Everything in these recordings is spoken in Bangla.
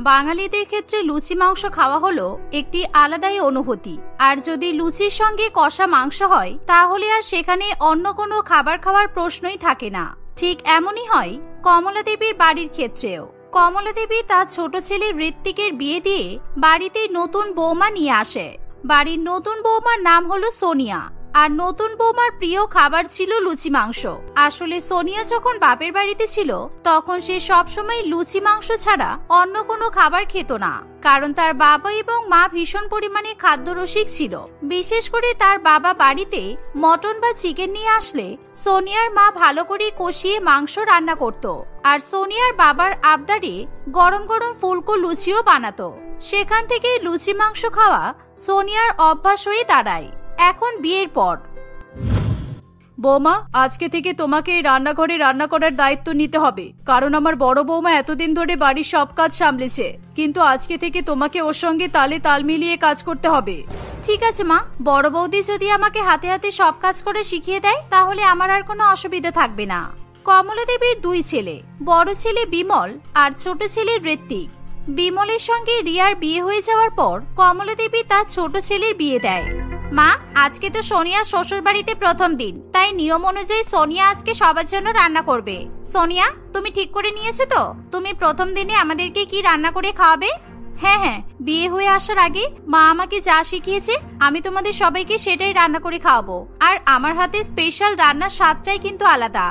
বাঙালিদের ক্ষেত্রে লুচি মাংস খাওয়া হলো একটি আলাদাই অনুভূতি। আর যদি লুচির সঙ্গে কষা মাংস হয় তাহলে আর সেখানে অন্য কোনো খাবার খাওয়ার প্রশ্নই থাকে না। ঠিক এমনই হয় কমলা দেবীর বাড়ির ক্ষেত্রেও। কমলা দেবী তার ছোট ছেলে ঋত্বিকের বিয়ে দিয়ে বাড়িতে নতুন বৌমা নিয়ে আসে। বাড়ির নতুন বৌমার নাম হলো সোনিয়া। আর নতুন বৌমার প্রিয় খাবার ছিল লুচি মাংস। আসলে সোনিয়া যখন বাপের বাড়িতে ছিল তখন সে সবসময় লুচি মাংস ছাড়া অন্য কোনো খাবার খেত না, কারণ তার বাবা এবং মা ভীষণ পরিমাণে খাদ্যরসিক ছিল। বিশেষ করে তার বাবা বাড়িতে মটন বা চিকেন নিয়ে আসলে সোনিয়ার মা ভালো করে কষিয়ে মাংস রান্না করত। আর সোনিয়ার বাবার আবদারে গরম গরম ফুলকো লুচিও বানাতো। সেখান থেকে লুচি মাংস খাওয়া সোনিয়ার অভ্যাস হয়ে দাঁড়ায়। এখন বিয়ের পর বৌমা, আজকে থেকে তোমাকে এই রান্নাঘরে রান্না করার দায়িত্ব নিতে হবে, কারণ আমার বড় বৌমা এতদিন ধরে বাড়ির সব কাজ সামলেছে, কিন্তু আজকে থেকে তোমাকে ওর সঙ্গে তালে তাল মিলিয়ে কাজ করতে হবে। ঠিক আছে মা, বড় বৌদি যদি আমাকে হাতে হাতে সব কাজ করে শিখিয়ে দেয় তাহলে আমার আর কোনো অসুবিধা থাকবে না। কমলা দেবীর দুই ছেলে, বড় ছেলে বিমল আর ছোট ছেলে ঋত্বিক। বিমলের সঙ্গে রিয়ার বিয়ে হয়ে যাওয়ার পর কমলা দেবী তার ছোট ছেলের বিয়ে দেয়। মা, আজকে তো সোনিয়া শ্বশুর বাড়িতে প্রথম দিন, তাই নিয়ম অনুযায়ী সোনিয়া আজকে সবার জন্য রান্না করবে। সোনিয়া, তুমি ঠিক করে নিয়েছো তো তুমি প্রথম দিনে আমাদেরকে কি রান্না করে খাওয়াবে? হ্যাঁ হ্যাঁ, বিয়ে হয়ে আসার আগে মা আমাকে যা শিখিয়েছে আমি তোমাদের সবাইকে সেটাই রান্না করে খাওয়াবো। আর আমার হাতে স্পেশাল রান্নার স্বাদটাই কিন্তু আলাদা।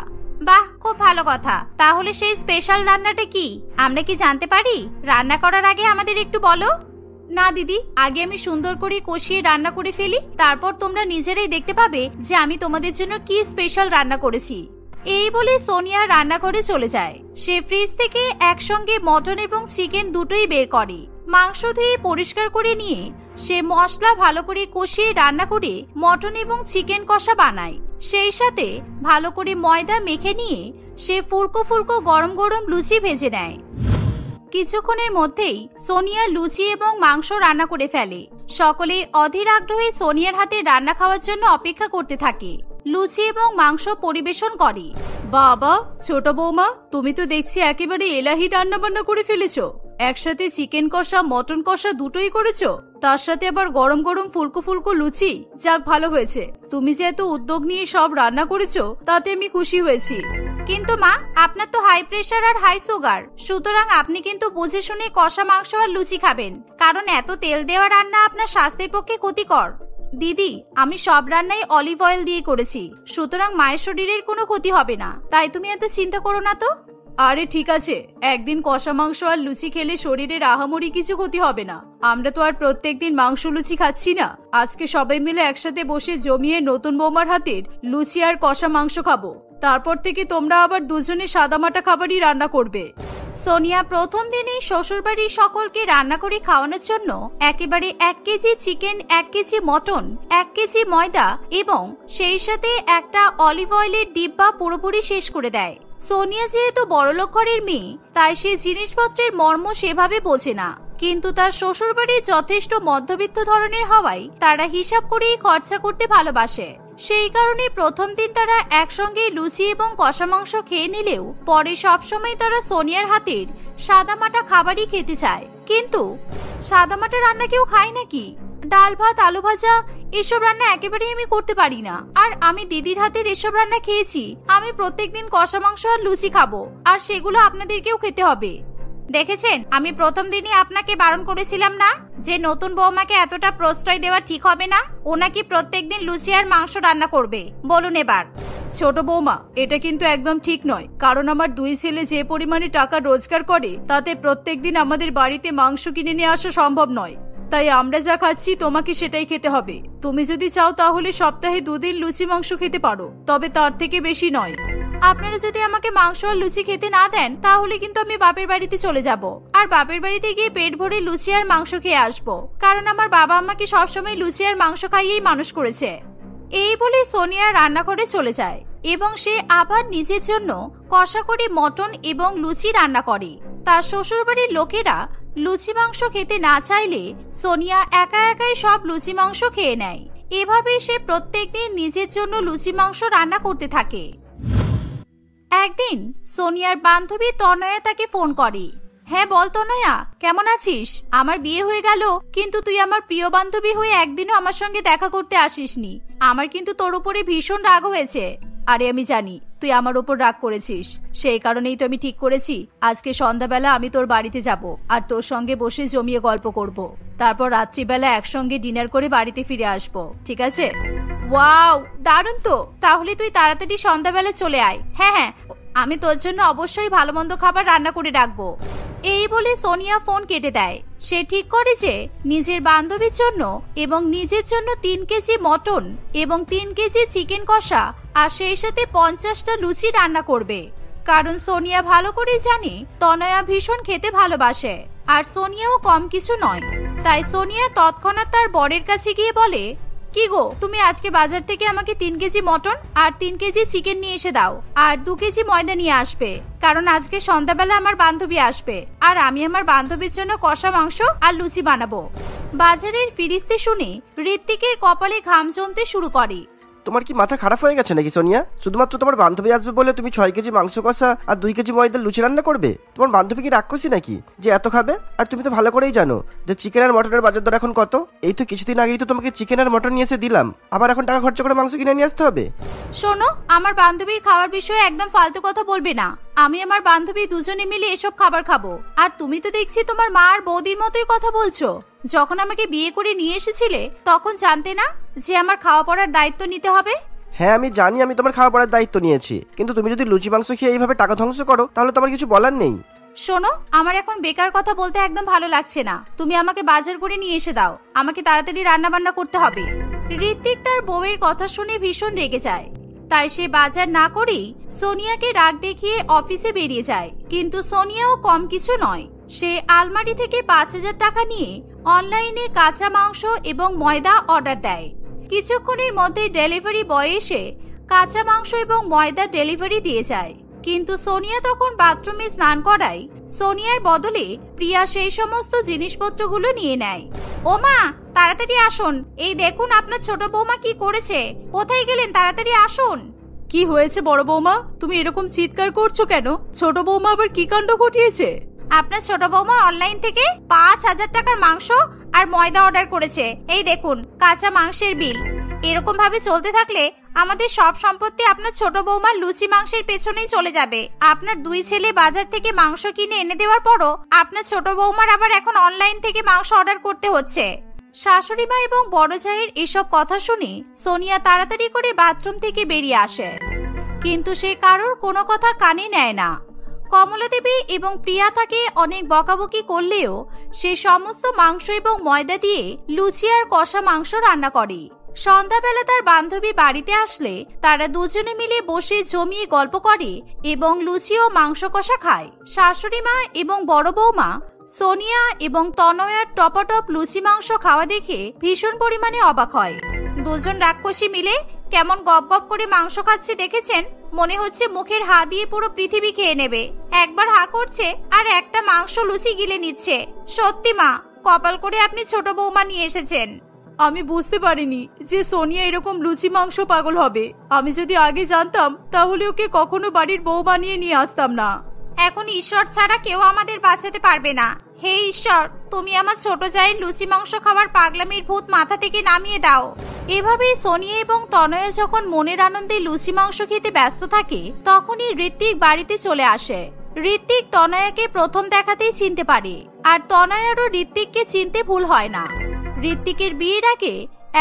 বাহ, খুব ভালো কথা। তাহলে সেই স্পেশাল রান্নাটা কি আমরা কি জানতে পারি? রান্না করার আগে আমাদের একটু বলো। না দিদি, আগে আমি সুন্দর করে কষিয়ে রান্না করে ফেলি, তারপর তোমরা নিজেরাই দেখতে পাবে যে আমি তোমাদের জন্য কি স্পেশাল রান্না করেছি। এই বলে সোনিয়া রান্নাঘরে চলে যায়। সে ফ্রিজ থেকে একসঙ্গে মটন এবং চিকেন দুটোই বের করে। মাংস ধুয়ে পরিষ্কার করে নিয়ে সে মশলা ভালো করে কষিয়ে রান্না করে মটন এবং চিকেন কষা বানায়। সেই সাথে ভালো করে ময়দা মেখে নিয়ে সে ফুলকো ফুলকো গরম গরম লুচি ভেজে নেয়। কিছুক্ষণের মধ্যেই সোনিয়া লুচি এবং মাংস রান্না করে ফেলে। সকলে অধীর আগ্রহে সোনিয়ার হাতে রান্না খাওয়ার জন্য অপেক্ষা করতে থাকে। লুচি এবং মাংস পরিবেশন করে। বাবা, ছোট বৌমা, তুমি তো দেখছি একেবারে এলাহি রান্না বান্না করে ফেলেছো। একসাথে চিকেন কষা মটন কষা দুটোই করেছো, তার সাথে আবার গরম গরম ফুলকো ফুলকো লুচি। যাক, ভালো হয়েছে। তুমি যে এত উদ্যোগ নিয়ে সব রান্না করেছো তাতে আমি খুশি হয়েছি। কিন্তু মা, আপনার তো হাই প্রেশার আর হাই সুগার, সুতরাং আপনি কিন্তু বুঝে শুনে কষা মাংস আর লুচি খাবেন, কারণ এত তেল দেওয়া রান্না আপনার স্বাস্থ্যের পক্ষে ক্ষতিকর। দিদি, আমি সব রান্নাই অলিভ অয়েল দিয়ে করেছি, সুতরাং মায়ের শরীরের কোনো ক্ষতি হবে না, তাই তুমি এত চিন্তা করো না তো। আরে ঠিক আছে, একদিন কষা মাংস আর লুচি খেলে শরীরের আহামরি কিছু ক্ষতি হবে না। আমরা তো আর প্রত্যেকদিন মাংস লুচি খাচ্ছি না। আজকে সবাই মিলে একসাথে বসে জমিয়ে নতুন বৌমার হাতের লুচি আর কষা মাংস খাবো। তারপর থেকে তোমরা আবার দুজনে সাদামাটা খাবারই রান্না করবে। সোনিয়া প্রথম দিনেই শ্বশুরবাড়ির সকলকে রান্না করে খাওয়ানোর জন্য একেবারে 1 KG chicken, 1 KG mutton, 1 KG ময়দা এবং সেই সাথে একটা অলিভ অয়েলের ডিব্বা পুরোপুরি শেষ করে দেয়। সোনিয়া যেহেতু বড়লোক ঘরের মেয়ে, তাই সে জিনিসপত্রের মর্ম সেভাবে বোঝে না, কিন্তু তার শ্বশুরবাড়ি যথেষ্ট মধ্যবিত্ত ধরনের হওয়ায় তারা হিসাব করেই খরচা করতে ভালোবাসে। সেই কারণে প্রথম দিন তারা একসঙ্গে লুচি এবং কষা মাংস খেয়ে নিলেও পরে সবসময় তারা সোনিয়ার হাতের সাদামাটা খাবারই খেতে চায়। কিন্তু সাদামাটা রান্না কেউ খায় নাকি? ডাল ভাত আলু ভাজা এসব রান্না একেবারেই আমি করতে পারি না। আর আমি দিদির হাতের এসব রান্না খেয়েছি। আমি প্রত্যেকদিন কষা মাংস আর লুচি খাবো, আর সেগুলো আপনাদেরকেও খেতে হবে। দেখেছেন, আমি প্রথম দিনই আপনাকে বারণ করেছিলাম না যে নতুন বৌমাকে এতটা প্রশ্রয় দেওয়া ঠিক হবে না। ও নাকি প্রত্যেকদিন লুচি আর মাংস রান্না করবে। বলুন এবার। ছোট বৌমা, এটা কিন্তু একদম ঠিক নয়, কারণ আমার দুই ছেলে যে পরিমাণে টাকা রোজগার করে তাতে প্রত্যেকদিন আমাদের বাড়িতে মাংস কিনে নিয়ে আসা সম্ভব নয়। তাই আমরা যা খাচ্ছি তোমাকে সেটাই খেতে হবে। তুমি যদি চাও তাহলে সপ্তাহে 2 দিন লুচি মাংস খেতে পারো, তবে তার থেকে বেশি নয়। আপনারা যদি আমাকে মাংস আর লুচি খেতে না দেন তাহলে কিন্তু আমি বাপের বাড়িতে চলে যাব, আর বাপের বাড়িতে গিয়ে পেট ভরে লুচি আর মাংস খেয়ে আসবো, কারণ আমার বাবা আমাকে সবসময় লুচি আর মাংস খাইয়েই মানুষ করেছে। এই বলে সোনিয়া রান্নাঘরে চলে যায় এবং সে আবার নিজের জন্য কষা করে মটন এবং লুচি রান্না করে। তার শ্বশুরবাড়ির লোকেরা লুচি মাংস খেতে না চাইলে সোনিয়া একা একাই সব লুচি মাংস খেয়ে নেয়। এভাবে সে প্রত্যেকদিন নিজের জন্য লুচি মাংস রান্না করতে থাকে। একদিন সোনিয়ার বান্ধবী তনয়া তাকে ফোন করে। হ্যাঁ বল তনয়া, কেমন আছিস? আমার বিয়ে হয়ে গেল, কিন্তু তুই আমার প্রিয় বান্ধবী হয়ে একদিনও আমার সঙ্গে দেখা করতে আসিসনি। আমার কিন্তু তোর উপরে ভীষণ রাগ হয়েছে। আরে আমি জানি তুই আমার উপর রাগ করেছিস, সেই কারণেই তো আমি ঠিক করেছি আজকে সন্ধ্যাবেলা আমি তোর বাড়িতে যাব আর তোর সঙ্গে বসে জমিয়ে গল্প করব। তারপর রাত্রিবেলা একসঙ্গে ডিনার করে বাড়িতে ফিরে আসব, ঠিক আছে? ওয়াও, দারুণ তো। তাহলে তুই তাড়াতাড়ি সন্ধ্যাবেলা চলে আয়। হ্যাঁ হ্যাঁ, আমি তোর জন্য অবশ্যই ভালো মন্দ খাবার রান্না করে রাখবো। এই বলে সোনিয়া ফোন কেটে দেয়। সে ঠিক করে যে নিজের বান্ধবীর জন্য এবং নিজের জন্য 3 কেজি মটন এবং 3 কেজি চিকেন কষা আর সেই সাথে 50টা লুচি রান্না করবে। কারণ সোনিয়া ভালো করেই জানে তনয়া ভীষণ খেতে ভালোবাসে আর সোনিয়াও কম কিছু নয়। তাই সোনিয়া তৎক্ষণাৎ তার বরের কাছে গিয়ে বলে, কি গো, তুমি আজকে বাজার থেকে আমাকে 3 কেজি মটন আর 3 কেজি চিকেন নিয়ে এসে দাও আর 2 কেজি ময়দা নিয়ে আসবে, কারণ আজকে সন্ধ্যাবেলা আমার বান্ধবী আসবে আর আমি আমার বান্ধবীর জন্য কষা মাংস আর লুচি বানাবো। বাজারের ফিরিস্তি শুনে ঋত্বিকের কপালে ঘাম জমতে শুরু করে। তোমার কি মাথা খারাপ হয়ে গেছে নাকি সোনিয়া? শুধুমাত্র তোমার বান্ধবী আসবে বলে তুমি 6 কেজি মাংস কষা আর 2 কেজি ময়দার লুচি রান্না করবে? তোমার বান্ধবী কি রাক্ষসী নাকি যে এত খাবে? আর তুমি তো ভালো করেই জানো যে চিকেন আর মটনের বাজার দর এখন কত। এই তো কিছুদিন আগেই তো তোমাকে চিকেন আর মটন নিয়ে এসে দিলাম, আবার এখন টাকা খরচ করে মাংস কিনে নিয়ে আসতে হবে? শোনো, আমার বান্ধবীর খাওয়ার বিষয়ে একদম ফালতু কথা বলবে না। আমি আমার বান্ধবী দুজনে মিলে এসব খাবার খাবো। আর তুমি তো দেখছি তোমার মা আর বৌদির মতোই কথা বলছো। যখন আমাকে বিয়ে করে নিয়ে এসেছিলে তখন জানতে না যে আমার খাওয়া পড়ার দায়িত্ব নিতে হবে? হ্যাঁ আমি জানি আমি তোমার খাওয়া পড়ার দায়িত্ব নিয়েছি, কিন্তু তুমি যদি লুচি মাংস খেয়ে এইভাবে টাকা ধ্বংস করো তাহলে তোমার কিছু বলার নেই। শোনো, আমার এখন বেকার কথা বলতে একদম ভালো লাগছে না। তুমি আমাকে বাজার করে নিয়ে এসে দাও, আমাকে তাড়াতাড়ি রান্না বান্না করতে হবে। ঋত্বিক তার বউয়ের কথা শুনে ভীষণ রেগে যায়। তাই সে বাজার না করেই সোনিয়াকে রাগ দেখিয়ে অফিসে বেরিয়ে যায়। কিন্তু সোনিয়াও কম কিছু নয়। সে আলমারি থেকে 5000 টাকা নিয়ে অনলাইনে কাঁচা মাংস এবং ময়দা অর্ডার দেয়। কিছুক্ষণের মধ্যে ডেলিভারি বয় এসে কাঁচা মাংস এবং ময়দা ডেলিভারি দিয়ে যায়। কিন্তু সোনিয়া তখন বাথরুমে স্নান করায় সোনিয়ার বদলে প্রিয়া সেই সমস্ত জিনিসপত্রগুলো নিয়ে নেয়। ওমা, তাড়াতাড়ি আসুন, এই দেখুন আপনার ছোট বৌমা কি করেছে। কোথায় গেলেন? তাড়াতাড়ি আসুন। কি হয়েছে বড় বৌমা? তুমি এরকম চিৎকার করছো কেন? ছোট বৌমা আবার কি কাণ্ড ঘটিয়েছে? আপনার ছোট বৌমা অনলাইন থেকে 5000 টাকার মাংস আর ময়দা অর্ডার করেছে। এই দেখুন কাঁচা মাংসের বিল। এরকম ভাবে চলতে থাকলে আমাদের সব সম্পত্তি আপনার ছোট বৌমার লুচি মাংসের পেছনেই চলে যাবে। আপনার 2 ছেলে বাজার থেকে মাংস কিনে এনে দেওয়ার পরও আপনার ছোট বৌমার আবার এখন অনলাইন থেকে মাংস অর্ডার করতে হচ্ছে। শাশুড়ি মা এবং বড় জায়ের এসব কথা শুনে সোনিয়া তাড়াতাড়ি করে বাথরুম থেকে বেরিয়ে আসে, কিন্তু সে কারোর কোনো কথা কানে নেয় না। কমলা দেবী এবং প্রিয়া তাকে অনেক বকাবকি করলেও সে সমস্ত মাংস এবং ময়দা দিয়ে লুচি আর কষা মাংস রান্না করে। সন্ধ্যাবেলা তার বান্ধবী বাড়িতে আসলে তারা দুজনে মিলে বসে জমিয়ে গল্প করে এবং লুচি ও মাংস কষা খায়। শাশুড়ি মা এবং বড় বৌমা সোনিয়া এবং তনয়ার টপাটপ লুচি মাংস খাওয়া দেখে ভীষণ পরিমাণে অবাক হয়। দুজন রাক্ষসী মিলে কেমন গপ গপ করে মাংস খাচ্ছে দেখেছেন? মনে হচ্ছে মুখের হা দিয়ে পুরো পৃথিবী খেয়ে নেবে। একবার হা করছে আর একটা মাংস লুচি গিলে নিচ্ছে। সত্যি মা, কপাল করে আপনি ছোট বৌমা নিয়ে এসেছেন। আমি বুঝতে পারিনি যে সোনিয়া এরকম লুচি মাংস পাগল হবে। আমি যদি আগে জানতাম তাহলে ওকে কখনো বাড়ির বউ বানিয়ে নিয়ে আসতাম না। এখন ঈশ্বর ছাড়া কেউ আমাদের বাঁচাতে পারবে না। হে ঈশ্বর, তুমি আমার ছোট জায়ের লুচি মাংস খাবার পাগলামির ভূত মাথা থেকে নামিয়ে দাও। এভাবেই সোনিয়া এবং তনয়া যখন মনের আনন্দে লুচি মাংস খেতে ব্যস্ত থাকে তখনই ঋত্বিক বাড়িতে চলে আসে। ঋত্বিক তনয়াকে প্রথম দেখাতেই চিনতে পারে, আর তনয়ারও ঋত্বিককে চিনতে ভুল হয় না। ঋত্বিকের বিয়ের আগে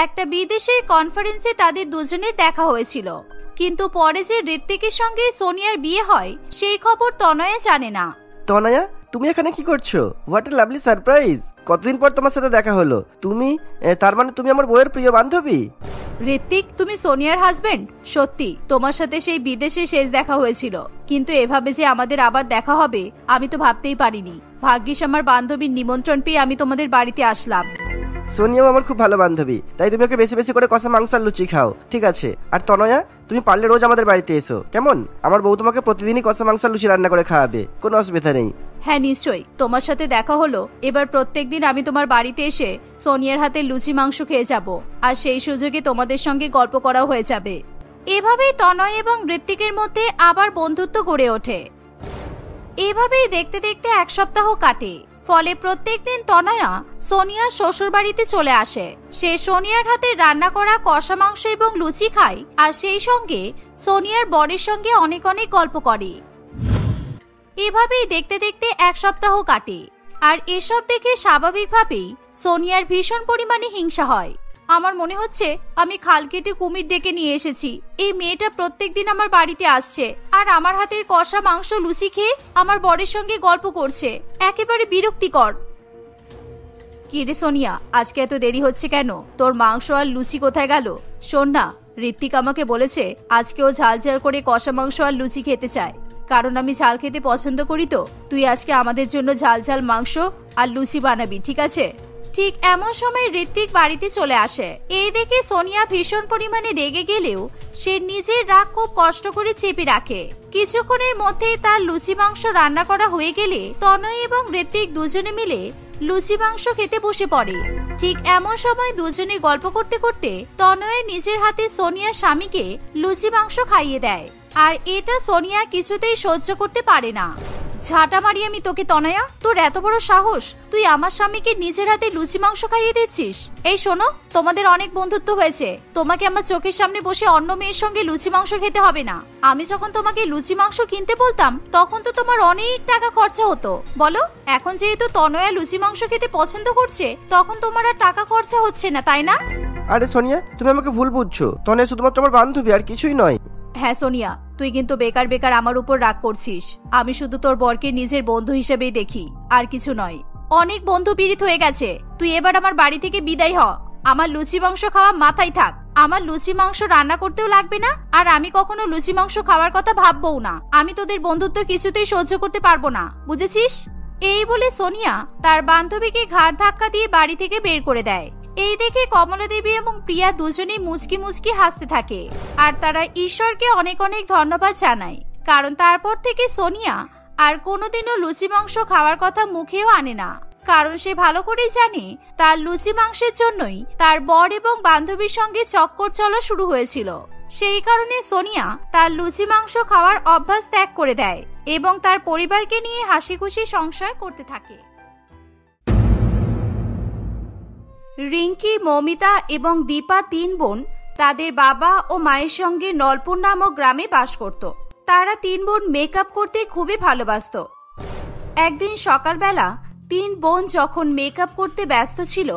একটা বিদেশের কনফারেন্সে তাদের দুজনের দেখা হয়েছিল, কিন্তু পরে যে ঋত্বিকের সঙ্গে সোনিয়ার বিয়ে হয় সেই খবর তনয়া জানে না। তনয়া, তুমি এখানে কি করছো? What a lovely surprise! কতদিন পর তোমার সাথে দেখা হলো। তার মানে তুমি আমার বউয়ের প্রিয় বান্ধবী? ঋত্বিক, তুমি সোনিয়ার হাজবেন্ড? সত্যি তোমার সাথে সেই বিদেশে শেষ দেখা হয়েছিল, কিন্তু এভাবে যে আমাদের আবার দেখা হবে আমি তো ভাবতেই পারিনি। ভাগ্যিস আমার বান্ধবীর নিমন্ত্রণ পেয়ে আমি তোমাদের বাড়িতে আসলাম। সোনিয়াও আমার খুব ভালো বান্ধবী, তাই তুমি ওকে বেশি বেশি করে কষা মাংস আর লুচি খাও, ঠিক আছে? আর তনয়া, তুমি পারলে রোজ আমাদের বাড়িতে এসো, কেমন? আমার বউ তোমাকে প্রতিদিনই কষা মাংস আর লুচি রান্না করে খাওয়াবে, কোনো অসুবিধা নেই। হ্যাঁ নিশ্চয়ই, তোমার সাথে দেখা হলো, এবার প্রত্যেকদিন আমি তোমার বাড়িতে এসে সোনিয়ার হাতে লুচি মাংস খেয়ে যাব, আর সেই সুযোগে তোমাদের সঙ্গে গল্প করাও হয়ে যাবে। এভাবেই তনয় এবং ঋত্বিকের মধ্যে আবার বন্ধুত্ব গড়ে ওঠে। এভাবেই দেখতে দেখতে এক সপ্তাহ কাটে। ফলে প্রত্যেকদিন তনয়া সোনিয়ার শ্বশুর বাড়িতে চলে আসে। সে সোনিয়ার হাতে রান্না করা কষা মাংস এবং লুচি খায়, আর সেই সঙ্গে সোনিয়ার বরের সঙ্গে অনেক অনেক গল্প করে। এভাবেই দেখতে দেখতে এক সপ্তাহ কাটে, আর এসব দেখে স্বাভাবিকভাবেই সোনিয়ার ভীষণ পরিমাণে হিংসা হয়। আমার মনে হচ্ছে আমি খাল কেটে কুমির ডেকে নিয়ে এসেছি। এই মেয়েটা প্রত্যেকদিন আমার বাড়িতে আসছে আর আমার হাতের কষা মাংস লুচি খেয়ে আমার বরের সঙ্গে গল্প করছে। একেবারে বিরক্তিকর। কি রে সোনিয়া, আজকে এত দেরি হচ্ছে কেন? তোর মাংস আর লুচি কোথায় গেল? শোন না, ঋত্বিক আমাকে বলেছে আজকেও ঝাল ঝাল করে কষা মাংস আর লুচি খেতে চায়, কারণ আমি ঝাল খেতে পছন্দ করি। তো তুই আজকে আমাদের জন্য ঝাল ঝাল মাংস আর লুচি বানাবি, ঠিক আছে? ঠিক এমন সময় ঋত্বিক বাড়িতে চলে আসে। এই দেখে সোনিয়া ভীষণ পরিমাণে রেগে গেলেও সে নিজের রাগ খুব কষ্ট করে চেপে রাখে। কিছুক্ষণের মধ্যেই তার লুচি মাংস রান্না করা হয়ে গেলে তনয় এবং ঋত্বিক দুজনে মিলে লুচি মাংস খেতে বসে পড়ে। ঠিক এমন সময় দুজনে গল্প করতে করতে তনয় নিজের হাতে সোনিয়ার স্বামীকে লুচি মাংস খাইয়ে দেয়, আর এটা সোনিয়া কিছুতেই সহ্য করতে পারে না। ঝাঁটা মারি আমি তোকে তনয়া, তোর এত বড় সাহস, তুই আমার স্বামীকে নিজের হাতে লুচি মাংস খাইয়ে দিচ্ছিস? এই শোনো, তোমাদের অনেক বন্ধুত্ব হয়েছে, তোমাকে আমার চোখের সামনে বসে অন্য মেয়ের সঙ্গে লুচি মাংস খেতে হবে না। আমি যখন তোমাকে লুচি মাংস কিনতে বলতাম তখন তো তোমার অনেক টাকা খরচা হতো, বলো? এখন যেহেতু তনয়া লুচি মাংস খেতে পছন্দ করছে তখন তোমার আর টাকা খরচা হচ্ছে না, তাই না? আরে সোনিয়া, তুমি আমাকে ভুল বুঝছো। তনয়া শুধুমাত্র আমার বান্ধবী, আর কিছুই নয়। হ্যাঁ সোনিয়া, তুই কিন্তু বেকার বেকার আমার উপর রাগ করছিস। আমি শুধু তোর বরকে নিজের বন্ধু হিসেবেই দেখি, আর কিছু নয়। অনেক বন্ধু পীড়িত হয়ে গেছে, তুই এবার আমার বাড়ি থেকে বিদায় হ। আমার লুচি মাংস খাওয়া মাথায় থাক। আমার লুচি মাংস রান্না করতেও লাগবে না, আর আমি কখনো লুচি মাংস খাওয়ার কথা ভাববও না। আমি তোদের বন্ধুত্ব কিছুতেই সহ্য করতে পারবো না, বুঝেছিস? এই বলে সোনিয়া তার বান্ধবীকে ঘাড় ধাক্কা দিয়ে বাড়ি থেকে বের করে দেয়। এই দেখে কমলা দেবী এবং প্রিয়া দুজনেই মুচকি মুচকি হাসতে থাকে, আর তারা ঈশ্বরকে অনেক অনেক ধন্যবাদ জানায়, কারণ তারপর থেকে সোনিয়া আর কোনোদিনও লুচি মাংস খাওয়ার কথা মুখেও আনে না। কারণ সে ভালো করেই জানে তার লুচি মাংসের জন্যই তার বর এবং বান্ধবীর সঙ্গে চক্কর চলা শুরু হয়েছিল। সেই কারণে সোনিয়া তার লুচি মাংস খাওয়ার অভ্যাস ত্যাগ করে দেয় এবং তার পরিবারকে নিয়ে হাসি খুশি সংসার করতে থাকে। রিঙ্কি, মৌমিতা এবং দীপা তিন বোন তাদের বাবা ও মায়ের সঙ্গে নলপুর নামক গ্রামে বাস করত। তারা তিন বোন মেকআপ করতে খুবই ভালোবাসত। একদিন সকালবেলা তিন বোন যখন মেকআপ করতে ব্যস্ত ছিল,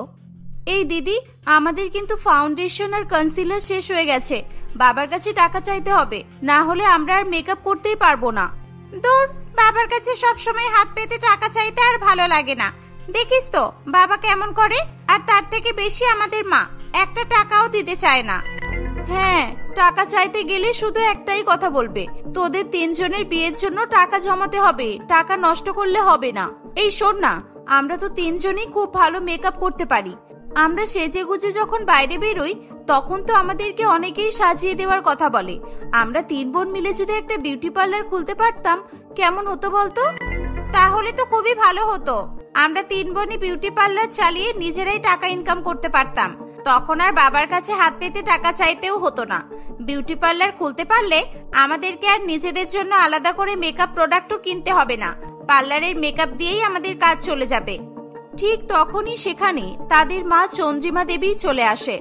এই দিদি, আমাদের কিন্তু ফাউন্ডেশন আর কনসিলার শেষ হয়ে গেছে, বাবার কাছে টাকা চাইতে হবে, না হলে আমরা আর মেকআপ করতেই পারবো না। দূর, বাবার কাছে সবসময় হাত পেতে টাকা চাইতে আর ভালো লাগে না। দেখিস তো বাবা কেমন করে, আর তার থেকে বেশি আমাদের মা একটা টাকাও দিতে চায় না। হ্যাঁ, টাকা চাইতে গেলে শুধু একটাই কথা বলবে, তোদের তিনজনের বিয়ের জন্য টাকা জমাতে হবে, টাকা নষ্ট করলে হবে না। এই শোন না, আমরা তো তিনজনই খুব ভালো মেকআপ করতে পারি। আমরা সেজে গুজে যখন বাইরে বেরোই তখন তো আমাদেরকে অনেকেই সাজিয়ে দেওয়ার কথা বলে। আমরা তিন বোন মিলে যদি একটা বিউটি পার্লার খুলতে পারতাম কেমন হতো বলতো? তাহলে তো খুবই ভালো হতো। আমরা তিন বোনই বিউটি পার্লার চালিয়ে নিজেরাই টাকা ইনকাম করতে পারতাম, তখন আর বাবার কাছে হাত পেতে টাকা চাইতেও হতো না। বিউটি পার্লার খুলতে পারলে আমাদেরকে আর নিজেদের জন্য আলাদা করে মেকআপ প্রোডাক্টও কিনতে হবে না, পার্লারের মেকআপ দিয়েই আমাদের কাজ চলে যাবে। ঠিক তখনই সেখানে তাদের মা চন্দ্রিমা দেবী চলে আসে।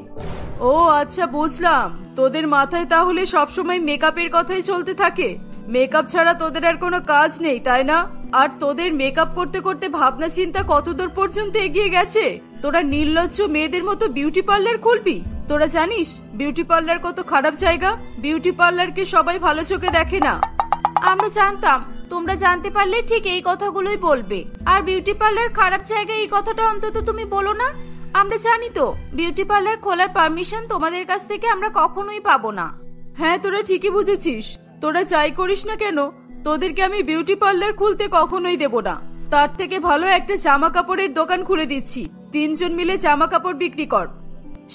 ও আচ্ছা, বুঝলাম, তোদের মাথায় তাহলে সবসময় মেকআপের কথাই চলতে থাকে। মেকআপ ছাড়া তোদের আর কোনো কাজ নেই, তাই না? আর তোদের মেকআপ করতে করতে ভাবনা চিন্তা কতদূর পর্যন্ত এগিয়ে গেছে। তোরা নির্লজ্জ মেয়েদের মতো বিউটি পার্লার খুলবি? তোরা জানিস বিউটি পার্লার কত খারাপ জায়গা? বিউটি পার্লারকে সবাই ভালো চোখে দেখে না। আমরা জানতাম, তোমরা জানতে পারলে ঠিক এই কথাগুলোই বলবে। আর বিউটি পার্লার খারাপ জায়গা এই কথাটা অন্তত তুমি বলো না। আমরা জানি তো বিউটি পার্লার খোলার পারমিশন তোমাদের কাছ থেকে আমরা কখনোই পাবো না। হ্যাঁ, তোরা ঠিকই বুঝেছিস। তোরা যাই করিস না কেন, তোদেরকে আমি বিউটি পার্লার খুলতে কখনোই দেব না। তার থেকে ভালো একটা জামা কাপড়ের দোকান খুলে দিচ্ছি, তিনজন মিলে জামা কাপড় বিক্রি কর।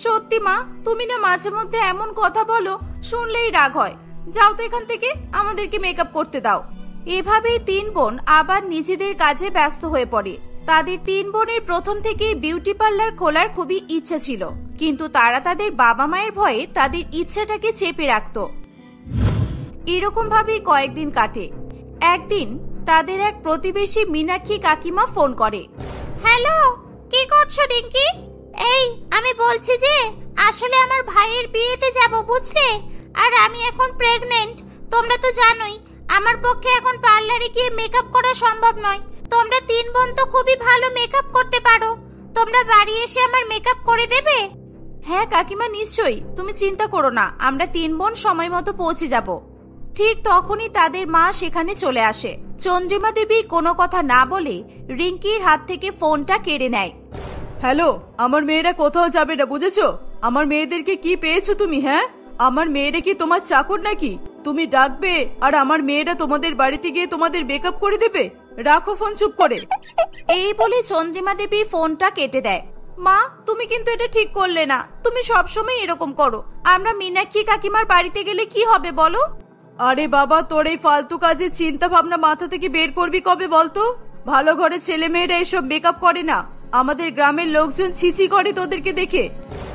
সত্যি মা, তুমি না মাঝে মধ্যে এমন কথা বলো, শুনলেই রাগ হয়। যাও তো এখান থেকে, আমাদেরকে মেকআপ করতে দাও। এভাবেই তিন বোন আবার নিজেদের কাজে ব্যস্ত হয়ে পড়ে। তাদের তিন বোনের প্রথম থেকেই বিউটি পার্লার খোলার খুবই ইচ্ছা ছিল, কিন্তু তারা তাদের বাবা মায়ের ভয়ে তাদের ইচ্ছাটাকে চেপে রাখত। এরকম ভাবেই কয়েকদিন কাটে। একদিন তাদের এক প্রতিবেশী মীনাক্ষী কাকিমা ফোন করে। হ্যালো, কি করছো রিঙ্কি? এই আমি বলছি যে আসলে আমার ভাইয়ের বিয়েতে যাব, বুঝলে? আর আমি এখন প্রেগন্যান্ট। তোমরা তো জানোই আমার পক্ষে এখন পার্লারে গিয়ে মেকআপ করা সম্ভব নয়। তোমরা 3 বোন তো খুবই ভালো মেকআপ করতে পারো, তোমরা বাড়ি এসে আমার মেকআপ করে দেবে? হ্যাঁ কাকিমা, নিশ্চয়ই, তুমি চিন্তা করো না, আমরা 3 বোন সময় মতো পৌঁছে যাব। ঠিক তখনই তাদের মা সেখানে চলে আসে। চন্দ্রিমা দেবী কোনো কথা না বলে রিঙ্কির হাত থেকে ফোনটা কেড়ে নেয়। হ্যালো, আমার মেয়েরা কোথাও যাবে না, বুঝেছো? আমার মেয়েদেরকে কি পেয়েছো তুমি? হ্যাঁ, আমার মেয়েরা কি তোমার চাকর নাকি? তুমি ডাকবে আর আমার মেয়েরা তোমাদের বাড়িতে গিয়ে তোমাদের মেকআপ করে দেবে? রাখো ফোন চুপ করে। এই বলে চন্দ্রিমা দেবী ফোনটা কেটে দেয়। মা, তুমি কিন্তু এটা ঠিক করলে না। তুমি সবসময় এরকম করো। আমরা মীনাক্ষী কাকিমার বাড়িতে গেলে কি হবে বলো? আরে বাবা, তোর এই ফালতু কাজের চিন্তা ভাবনা মাথা থেকে বের করবি কবে বলতো? ভালো ঘরে ছেলে মেয়েরা এসব মেকআপ করে না। আমাদের গ্রামের লোকজন ছিছি করে তোদেরকে দেখে।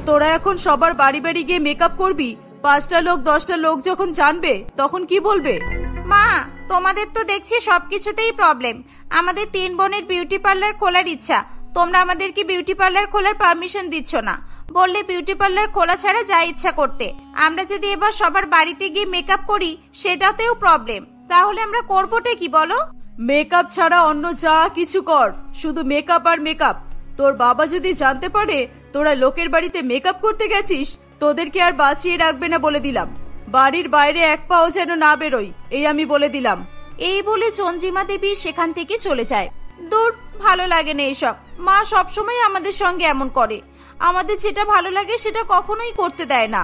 তোরা এখন সবার বাড়ি বাড়ি গিয়ে মেকআপ করবি। 5টা লোক 10টা লোক যখন জানবে তখন কি বলবে? মা, তোমাদের তো দেখছি সবকিছুতেই প্রবলেম। আমাদের 3 বোনের বিউটি পার্লার খোলার ইচ্ছা, তোমরা আমাদেরকে বিউটি পার্লার খোলার পারমিশন দিচ্ছ না। বললে বিউটি পার্লার খোলা ছাড়া যা ইচ্ছা করতে। আমরা যদি এবার সবার বাড়িতে গিয়ে মেকআপ করি সেটাতেও প্রবলেম। তাহলে আমরা করবোটা কি বলো? মেকআপ ছাড়া অন্য যা কিছু কর, শুধু মেকআপ আর মেকআপ। তোর বাবা যদি জানতে পারে তোরা লোকের বাড়িতে মেকআপ করতে গেছিস, তোদেরকে আর বাঁচিয়ে রাখবে না বলে দিলাম। বাড়ির বাইরে এক পাও যেন না বেরোই, এই আমি বলে দিলাম। এই বলে চন্দ্রিমা দেবী সেখান থেকে চলে যায়। দূর, ভালো লাগে না এসব। মা সবসময় আমাদের সঙ্গে এমন করে। আমাদের যেটা ভালো লাগে সেটা কখনোই করতে দেয় না।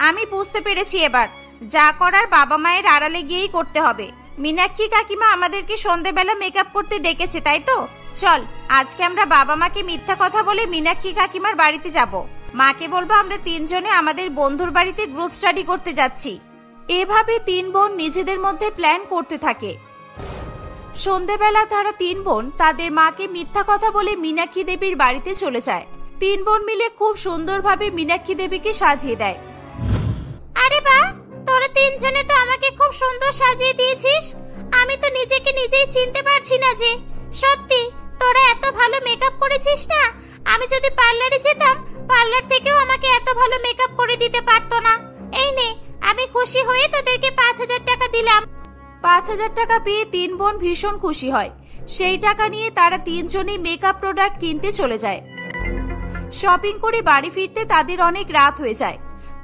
আমি বুঝতে পেরেছি, এবার যা করার বাবা মায়ের আড়ালে গিয়েই করতে হবে। মীনাক্ষী কাকিমা আমাদেরকে সন্ধ্যেবেলা মেকআপ করতে ডেকেছে, তাই তো? চল, আজকে আমরা বাবা মাকে মিথ্যা কথা বলে মীনাক্ষী কাকিমার বাড়িতে যাব। মাকে বলবো আমরা 3 জনে আমাদের বন্ধুর বাড়িতে গ্রুপ স্টাডি করতে যাচ্ছি। এভাবে 3 বোন নিজেদের মধ্যে প্ল্যান করতে থাকে। সন্ধ্যেবেলা তারা 3 বোন তাদের মাকে মিথ্যা কথা বলে মীনাক্ষী দেবীর বাড়িতে চলে যায়। 3 বোন মিলে খুব সুন্দরভাবে মীনাক্ষী দেবীকে সাজিয়ে দেয়। আরে বাহ, তোরা 3 জনে তো আমাকে খুব সুন্দর সাজিয়ে দিয়েছিস। আমি তো নিজেকে নিজেই চিনতে পারছি না যে সত্যি তোরা এত ভালো মেকআপ করেছিস না। আমি যদি পার্লারে যেতাম, পার্লার থেকেও আমাকে এত ভালো মেকআপ করে দিতে পারতো না। এই নে, আমি খুশি হয়ে তোদেরকে 5000 টাকা দিলাম। 5000 টাকা পেয়ে 3 বোন ভীষণ খুশি হয়। সেই টাকা নিয়ে তারা 3 জনই মেকআপ প্রোডাক্ট কিনতে চলে যায়। শপিং করে বাড়ি ফিরতে তাদের অনেক রাত হয়ে যায়।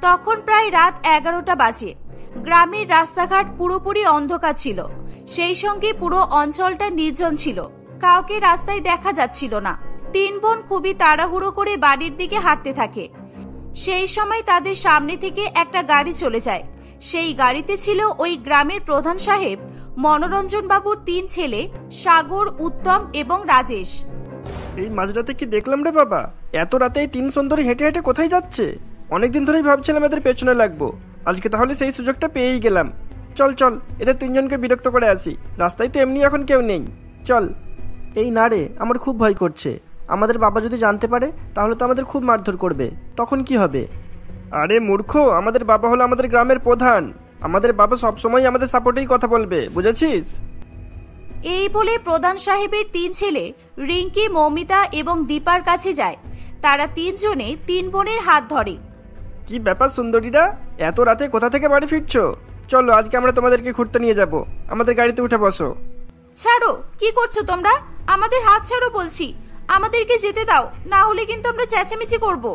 তখন প্রায় রাত 11টা বাজে। গ্রামের রাস্তাঘাট পুরোপুরি অন্ধকার ছিল। সেই সঙ্গে পুরো অঞ্চলটা নির্জন ছিল। কাউকে রাস্তায় দেখা যাচ্ছিল না। 3 বোন খুবই তাড়াহুড়ো করে বাড়ির দিকে হাঁটতে থাকে। সেই সময় তাদের সামনে থেকে একটা গাড়ি চলে যায়। সেই গাড়িতে ছিল ওই গ্রামের প্রধান সাহেব মনোরঞ্জন বাবুর 3 ছেলে, সাগর, উত্তম এবং রাজেশ। এই মাঝরাতে কি দেখলাম রে বাবা! এত রাতে এই 3 সুন্দরী হেঁটে হেঁটে কোথায় যাচ্ছে? অনেকদিন ধরেই ভাবছিলাম এদের পেছনে লাগবো। আজকে তাহলে সেই সুযোগটা পেয়েই গেলাম। চল চল, এদের 3 জনকে বিরক্ত করে আসি। রাস্তায় তো এমনি এখন কেউ নেই, চল। এই না রে, আমার খুব ভয় করছে। আমাদের বাবা যদি জানতে পারে তাহলে তো আমাদের খুব মারধর করবে, তখন কি হবে? আরে মূর্খ, আমাদের বাবা হলো আমাদের গ্রামের প্রধান। আমাদের বাবা সবসময় আমাদের সাপোর্টেই কথা বলবে, বুঝেছিস? এই বলে প্রধান সাহেবের 3 ছেলে রিঙ্কি, মৌমিতা এবং দীপার কাছে যায়। তারা 3 জনে 3 বোনের হাত ধরে। কি ব্যাপার সুন্দরীরা, এত রাতে কোথা থেকে বাড়ি ফিরছো? চলো, আজকে আমরা তোমাদেরকে ঘুরতে নিয়ে যাব। আমাদের গাড়িতে উঠে বসো। ছাড়ো, কি করছো তোমরা? আমাদের হাত ছাড়ো বলছি। আমাদেরকে যেতে দাও, না হলে কিন্তু আমরা চেঁচামেচি করব।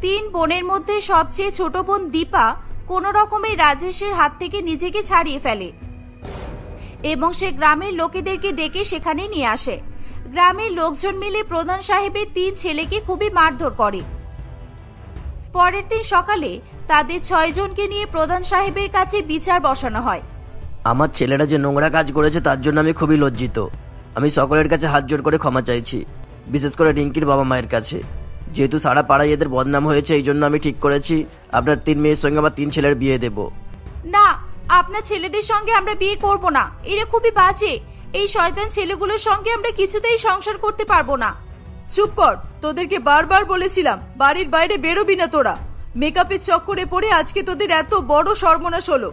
3 বোনের মধ্যে সবচেয়ে ছোট বোন দীপা কোনো রকমে রাজেশের হাত থেকে নিজেকে ছাড়িয়ে ফেলে এবং সে গ্রামের লোকেদেরকে ডেকে সেখানে নিয়ে আসে। গ্রামের লোকজন মিলে প্রধান সাহেবের 3 ছেলেকে খুবই মারধর করে। পরের দিন সকালে তাদের 6 জনকে নিয়ে প্রধান সাহেবের কাছে বিচার বসানো হয়। আমার ছেলেরা যে নোংরা কাজ করেছে তার জন্য আমি খুবই লজ্জিত। আমি সকলের কাছে হাত জোড় করে ক্ষমা চাইছি, বিশেষ করে রিঙ্কির বাবা মায়ের কাছে। যেহেতু সারা পাড়ায় এদের বদনাম হয়েছে, এই জন্য আমি ঠিক করেছি আপনার 3 মেয়ের সঙ্গে আমার 3 ছেলের বিয়ে দেব। না, আপনার ছেলেদের সঙ্গে আমরা বিয়ে করব না। এরা খুবই বাজে। এই শয়তান ছেলেগুলোর সঙ্গে আমরা কিছুতেই সংসার করতে পারবো না। চুপ কর, তোদেরকে বারবার বলেছিলাম বাড়ির বাইরে বেরোবি না তোরা। মেকআপের চক্করে পড়ে আজকে তোদের এত বড় সর্বনাশ হলো।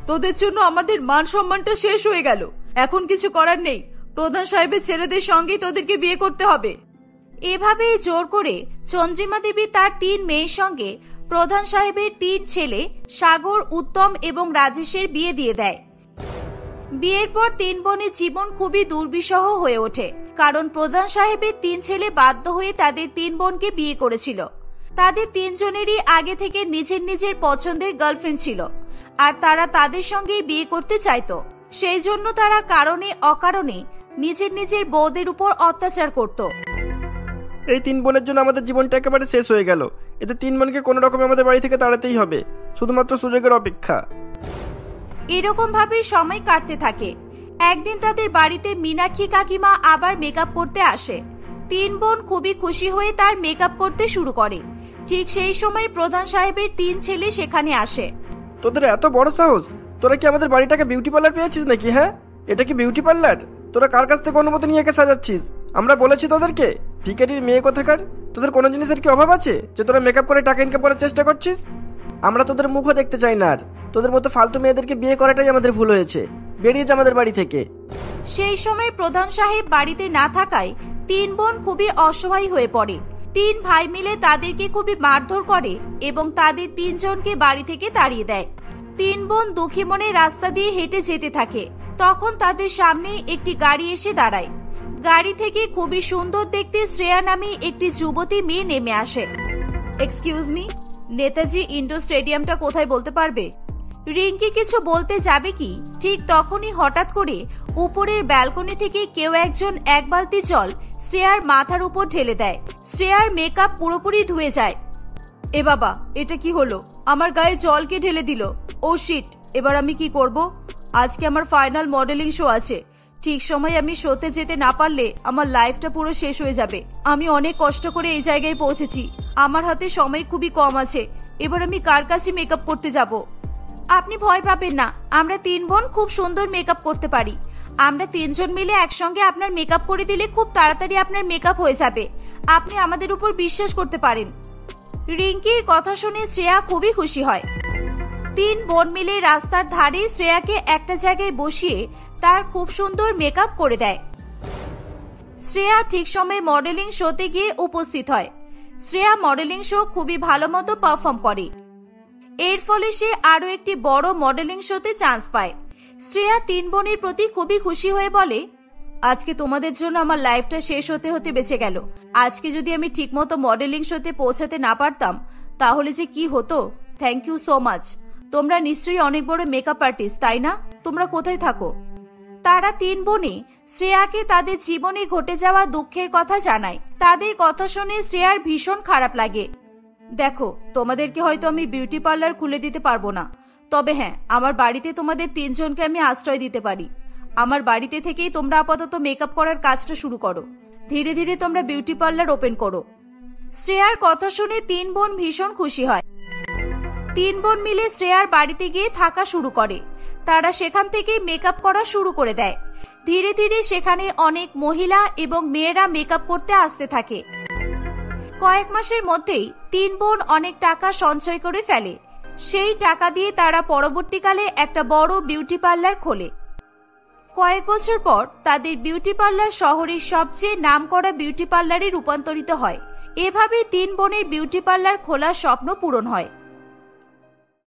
তোদের জন্য আমাদের মান সম্মানটা শেষ হয়ে গেল। এখন কিছু করার নেই, প্রধান সাহেবের ছেলেদের সঙ্গেই তোদেরকে বিয়ে করতে হবে। এভাবেই জোর করে চন্দ্রিমা দেবী তার 3 মেয়ের সঙ্গে প্রধান সাহেবের 3 ছেলে সাগর, উত্তম এবং রাজেশের বিয়ে দিয়ে দেয়। বিয়ের পর 3 বোনের জীবন খুবই দুর্বিষহ হয়ে ওঠে, কারণ প্রধান সাহেবের 3 ছেলে বাধ্য হয়ে তাদের 3 বোনকে বিয়ে করেছিল। তাদের 3 জনেরই আগে থেকে নিজের নিজের পছন্দের গার্লফ্রেন্ড ছিল, আর তারা তাদের সঙ্গেই বিয়ে করতে চাইতো। সেই জন্য তারা কারণে অকারণে নিজের নিজের বউদের উপর অত্যাচার করত। এই 3 বোনের জন্য আমাদের জীবনটা একেবারে শেষ হয়ে গেল। এদের 3 বোনকে কোনো রকমে আমাদের বাড়ি থেকে তাড়াতেই হবে, শুধুমাত্র সুযোগের অপেক্ষা। এরকম ভাবে সময় কাটতে থাকে। একদিন তাদের বাড়িতে মীনাক্ষী কাকিমা আবার মেকআপ করতে আসে। 3 বোন খুবই খুশি হয়ে তার মেকআপ করতে শুরু করে। ঠিক সেই সময় প্রধান সাহেবের 3 ছেলে সেখানে আসে। তোদের এত বড় সাহস! তোরা কি আমাদের বাড়িটাকে বিউটি পার্লার পেয়েছিস নাকি? হ্যাঁ, এটা কি বিউটি পার্লার? তোরা কার কাছ থেকে অনুমতি নিয়ে একে সাজাচ্ছিস? আমরা বলেছি তোদেরকে? ভিখারির মেয়ে কোথাকার! তোদের কোনো জিনিসের কি অভাব আছে যে তোরা মেকআপ করে টাকা ইনকাম করার চেষ্টা করছিস? আমরা তোদের মুখও দেখতে চাই না, আর তোদের মতো ফালতু মেয়েদেরকে বিয়ে করাটাই আমাদের ভুল হয়েছে। বেরিয়ে যা আমাদের বাড়ি থেকে। সেই সময় প্রধান সাহেব বাড়িতে না থাকায় 3 বোন খুবই অসহায় হয়ে পড়ে। 3 ভাই মিলে তাদেরকে খুবই মারধর করে এবং তাদের 3 জনকে বাড়ি থেকে তাড়িয়ে দেয়। 3 বোন দুঃখী মনে রাস্তা দিয়ে হেঁটে যেতে থাকে। তখন তাদের সামনে একটি গাড়ি এসে দাঁড়ায়। গাড়ি থেকে খুবই সুন্দর দেখতে শ্রেয়া নামে একটি যুবতী মেয়ে নেমে আসে। এক্সকিউজ মি, নেতাজি ইন্ডোর স্টেডিয়ামটা কোথায় বলতে পারবে? রিঙ্কি কিছু বলতে যাবে কি, ঠিক তখনই হঠাৎ করে উপরের ব্যালকনি থেকে কেউ একজন 1 বালতি জল শ্রেয়ার মাথার উপর ঢেলে দেয়। শ্রেয়ার মেকআপ পুরোপুরি ধুয়ে যায়। এ বাবা, এটা কি হলো? আমার গায়ে জলকে ঢেলে দিল। ও শিট, এবার আমি কি করব? আজকে আমার ফাইনাল মডেলিং শো আছে। ঠিক সময় আমি শোতে যেতে না পারলে আমার লাইফটা পুরো শেষ হয়ে যাবে। আমি অনেক কষ্ট করে এই জায়গায় পৌঁছেছি, আমার হাতে সময় খুবই কম আছে। এবার আমি কার কাছে মেকআপ করতে যাব? আপনি ভয় পাবেন না, আমরা 3 বোন খুব সুন্দর মেকআপ করতে পারি। আমরা 3 জন মিলে একসঙ্গে আপনার মেকআপ করে দিলে খুব তাড়াতাড়ি আপনার মেকআপ হয়ে যাবে। আপনি আমাদের উপর বিশ্বাস করতে পারেন। রিঙ্কির কথা শুনে শ্রেয়া খুবই খুশি হয়। 3 বোন মিলে রাস্তার ধারে শ্রেয়াকে একটা জায়গায় বসিয়ে তার খুব সুন্দর মেকআপ করে দেয়। শ্রেয়া ঠিক সময়ে মডেলিং শোতে গিয়ে উপস্থিত হয়। শ্রেয়া মডেলিং শো খুবই ভালো মতো পারফর্ম করে। এর ফলে সে আরো একটি বড় মডেলিং শোতে চান্স পায়। শ্রেয়া 3 বোনের প্রতি খুবই খুশি হয়ে বলে, আজকে তোমাদের জন্য আমার লাইফটা শেষ হতে হতে বেঁচে গেল। আজকে যদি আমি ঠিকমতো মডেলিং শোতে পৌঁছাতে না পারতাম তাহলে যে কি হতো। Thank you so much. তোমরা নিশ্চয়ই অনেক বড় মেকআপ আর্টিস্ট, তাই না? তোমরা কোথায় থাকো? তারা 3 বোনে শ্রেয়াকে তাদের জীবনে ঘটে যাওয়া দুঃখের কথা জানায়। তাদের কথা শুনে শ্রেয়ার ভীষণ খারাপ লাগে। দেখো, তোমাদেরকে হয়তো আমি বিউটি পার্লার খুলে দিতে পারবো না, তবে হ্যাঁ, আমার বাড়িতে তোমাদের 3 জনকে আমি আশ্রয় দিতে পারি। আমার বাড়িতে থেকেই তোমরা আপাতত মেকআপ করার কাজটা শুরু করো। ধীরে ধীরে তোমরা বিউটি পার্লার ওপেন করো। শ্রেয়ার কথা শুনে 3 বোন ভীষণ খুশি হয়। 3 বোন মিলে শ্রেয়ার বাড়িতে গিয়ে থাকা শুরু করে। তারা সেখান থেকে মেকআপ করা শুরু করে দেয়। ধীরে ধীরে সেখানে অনেক মহিলা এবং মেয়েরা মেকআপ করতে আসতে থাকে। কয়েক মাসের মধ্যেই 3 বোন অনেক টাকা সঞ্চয় করে ফেলে। সেই টাকা দিয়ে তারা পরবর্তীকালে একটা বড় বিউটি পার্লার খোলে। কয়েক বছর পর তাদের বিউটি পার্লার শহরের সবচেয়ে নামকরা বিউটি পার্লারে রূপান্তরিত হয়। এভাবে 3 বোনের বিউটি পার্লার খোলার স্বপ্ন পূরণ হয়।